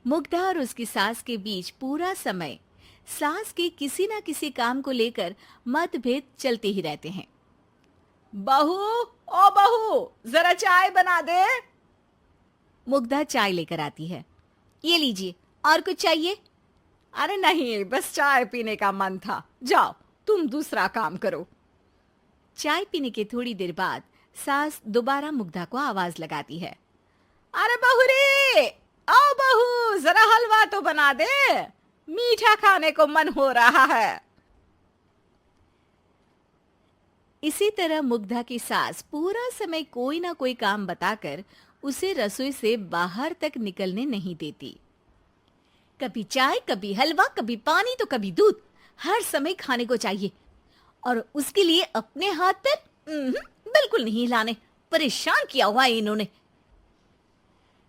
मुग्धा और उसकी सास के बीच पूरा समय सास के किसी ना किसी काम को लेकर मतभेद चलते ही रहते हैं। बहू, ओ बहू, जरा चाय बना दे। मुग्धा चाय लेकर आती है। ये लीजिए, और कुछ चाहिए? अरे नहीं, बस चाय पीने का मन था। जाओ, तुम दूसरा काम करो। चाय पीने के थोड़ी देर बाद सास दोबारा मुग्धा को आवाज लगाती है। अरे बहू रे, आओ बहू, जरा हलवा तो बना दे, मीठा खाने को मन हो रहा है। इसी तरह मुग्धा की सास पूरा समय कोई ना कोई काम बताकर उसे रसोई से बाहर तक निकलने नहीं देती। कभी चाय, कभी हलवा, कभी पानी तो कभी दूध, हर समय खाने को चाहिए और उसके लिए अपने हाथ पर बिल्कुल नहीं हिलाने। परेशान किया हुआ है इन्होंने।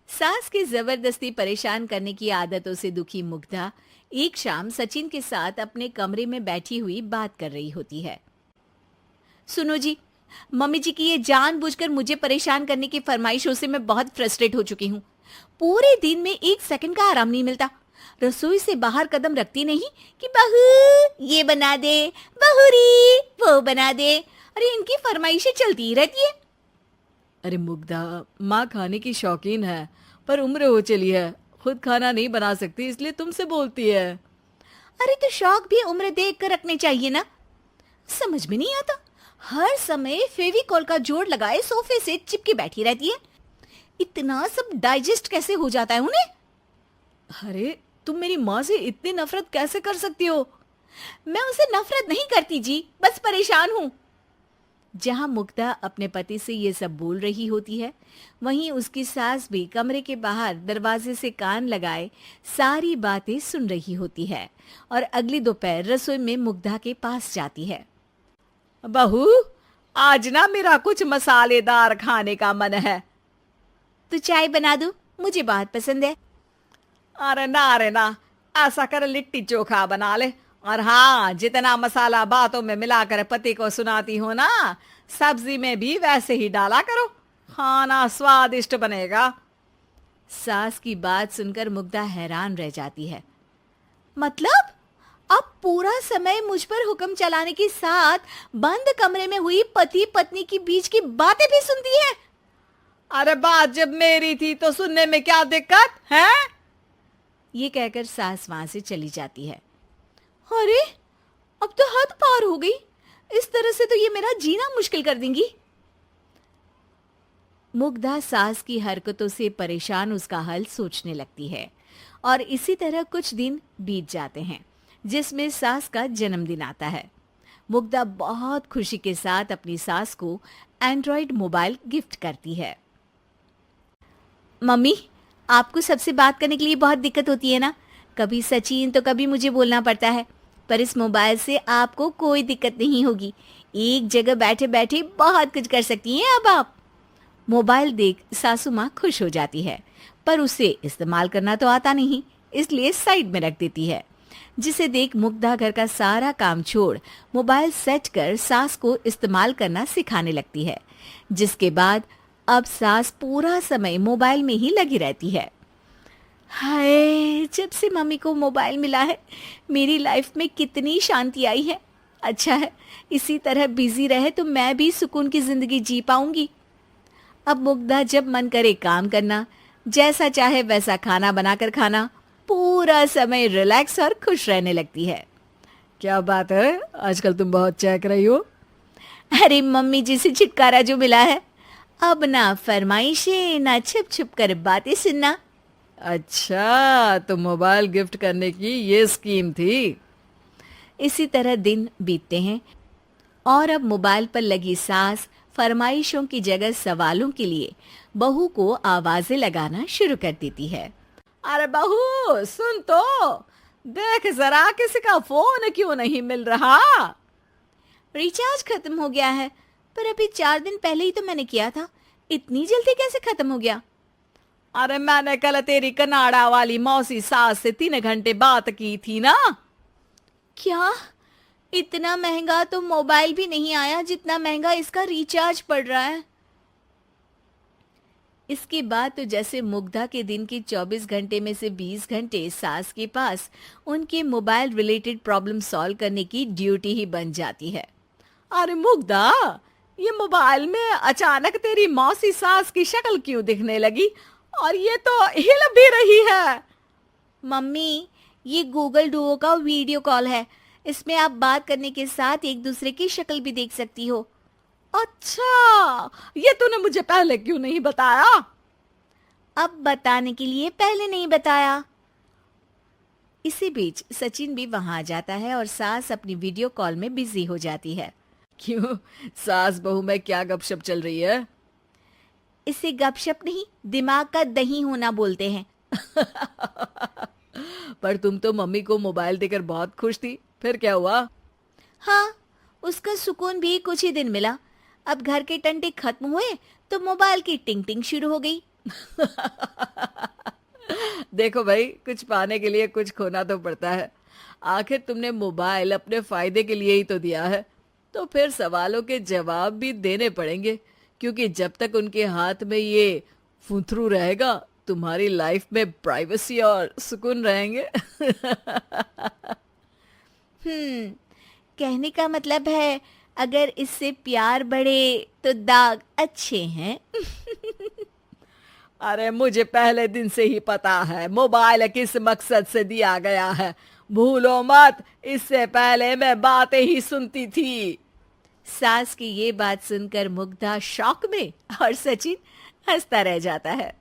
सास की जबरदस्ती परेशान करने की आदतों से दुखी मुग्धा एक शाम सचिन के साथ अपने कमरे में बैठी हुई बात कर रही होती है। सुनो जी, मम्मी जी की ये जानबूझकर मुझे परेशान करने की फरमाइशों से मैं बहुत फ्रस्ट्रेट हो चुकी हूँ। पूरे दिन में एक सेकंड का आराम नहीं मिलता। रसोई से बाहर कदम रखती नहीं कि बहू ये बना दे, बहुरी वो बना दे। अरे इनकी फरमाइशें चलती ही रहती है। अरे मुग्धा, माँ खाने की शौकीन है, पर उम्र हो चली है, खुद खाना नहीं बना सकती, इसलिए तुमसे बोलती है। अरे तो शौक भी उम्र देख कर रखने चाहिए ना। समझ में नहीं आता, हर समय फेविकॉल का जोड़ लगाए सोफे से चिपकी बैठी रहती है। इतना सब डाइजेस्ट कैसे हो जाता है उन्हें? अरे तुम मेरी माँ से इतनी नफरत कैसे कर सकती हो? मैं उनसे नफरत नहीं करती जी, बस परेशान हूँ। जहां मुग्धा अपने पति से ये सब बोल रही होती है, वहीं उसकी सास भी कमरे के बाहर दरवाजे से कान लगाए सारी बातें सुन रही होती है और अगली दोपहर रसोई में मुग्धा के पास जाती है। बहू, आज ना मेरा कुछ मसालेदार खाने का मन है। तो चाय बना दूं? मुझे बहुत पसंद है। अरे ना, ऐसा कर लिट्टी चोखा बना ले। और हाँ, जितना मसाला बातों में मिलाकर पति को सुनाती हो ना, सब्जी में भी वैसे ही डाला करो, खाना स्वादिष्ट बनेगा। सास की बात सुनकर मुग्धा हैरान रह जाती है। मतलब अब पूरा समय मुझ पर हुक्म चलाने के साथ बंद कमरे में हुई पति पत्नी की बीच की बातें भी सुनती है? अरे बात जब मेरी थी तो सुनने में क्या दिक्कत है? ये कहकर सास वहां से चली जाती है। अरे अब तो हद पार हो गई। इस तरह से तो ये मेरा जीना मुश्किल कर देंगी। मुग्धा सास की हरकतों से परेशान उसका हल सोचने लगती है और इसी तरह कुछ दिन बीत जाते हैं, जिसमें सास का जन्मदिन आता है। मुग्धा बहुत खुशी के साथ अपनी सास को एंड्रॉयड मोबाइल गिफ्ट करती है। मम्मी, आपको सबसे बात करने के लिए बहुत दिक्कत होती है ना? कभी सचिन तो कभी मुझे बोलना पड़ता है, पर इस मोबाइल से आपको कोई दिक्कत नहीं होगी। एक जगह बैठे बैठे बहुत कुछ कर सकती हैं अब आप। मोबाइल देख सासू माँ खुश हो जाती है, पर उसे इस्तेमाल करना तो आता नहीं, इसलिए साइड में रख देती है। जिसे देख मुग्धा घर का सारा काम छोड़ मोबाइल सेट कर सास को इस्तेमाल करना सिखाने लगती है, जिसके बाद अब सास पूरा समय मोबाइल में ही लगी रहती है। हाय, जब से मम्मी को मोबाइल मिला है मेरी लाइफ में कितनी शांति आई है। अच्छा है, इसी तरह बिजी रहे तो मैं भी सुकून की जिंदगी जी पाऊंगी। अब मुग्धा जब मन करे काम करना, जैसा चाहे वैसा खाना बनाकर खाना, पूरा समय रिलैक्स और खुश रहने लगती है। क्या बात है, आजकल तुम बहुत चहक रही हो। अरे मम्मी जी से छुटकारा जो मिला है, अब ना फरमाइशें ना छुप छुप कर बातें सुनना। अच्छा, तो मोबाइल गिफ्ट करने की ये स्कीम थी। इसी तरह दिन बीतते हैं और अब मोबाइल पर लगी सास फरमाइशों की जगह सवालों के लिए बहू को आवाजें लगाना शुरू कर देती है। अरे बहू सुन तो, देख जरा किसी का फोन क्यों नहीं मिल रहा? रिचार्ज खत्म हो गया है, पर अभी 4 दिन पहले ही तो मैंने किया था। इतनी जल्दी कैसे खत्म हो गया? अरे मैंने कल तेरी कनाडा वाली मौसी सास से 3 घंटे बात की थी ना। क्या? इतना महंगा तो मोबाइल भी नहीं आया जितना महंगा इसका रिचार्ज पड़ रहा है। इसके बाद तो जैसे मुग्धा के दिन के 24 घंटे में से 20 घंटे सास के पास उनके मोबाइल रिलेटेड प्रॉब्लम सॉल्व करने की ड्यूटी ही बन जाती है। अरे मुग्धा, ये मोबाइल में अचानक तेरी मौसी सास की शक्ल क्यों दिखने लगी? और ये तो हिल भी रही है। मम्मी, ये गूगल डुओ का वीडियो कॉल है। इसमें आप बात करने के साथ एक दूसरे की शक्ल भी देख सकती हो। अच्छा, ये तूने मुझे पहले क्यों नहीं बताया? अब बताने के लिए पहले नहीं बताया। इसी बीच सचिन भी वहां आ जाता है और सास अपनी वीडियो कॉल में बिजी हो जाती है। क्यों, सास बहू में क्या गपशप चल रही है? इसे गपशप नहीं, दिमाग का दही होना बोलते हैं। पर तुम तो मम्मी को मोबाइल देकर बहुत खुश थी, फिर क्या हुआ? हाँ, उसका सुकून भी कुछ ही दिन मिला। अब घर के टंटे खत्म हुए तो मोबाइल की टिंग टिंग शुरू हो गई। देखो भाई, कुछ पाने के लिए कुछ खोना तो पड़ता है। आखिर तुमने मोबाइल अपने फायदे के लिए ही तो दिया है, तो फिर सवालों के जवाब भी देने पड़ेंगे, क्योंकि जब तक उनके हाथ में ये फुंथरू रहेगा, तुम्हारी लाइफ में प्राइवेसी और सुकून रहेंगे। कहने का मतलब है अगर इससे प्यार बढ़े तो दाग अच्छे हैं। अरे मुझे पहले दिन से ही पता है मोबाइल किस मकसद से दिया गया है। भूलो मत, इससे पहले मैं बातें ही सुनती थी। सास की ये बात सुनकर मुग्धा शॉक में और सचिन हंसता रह जाता है।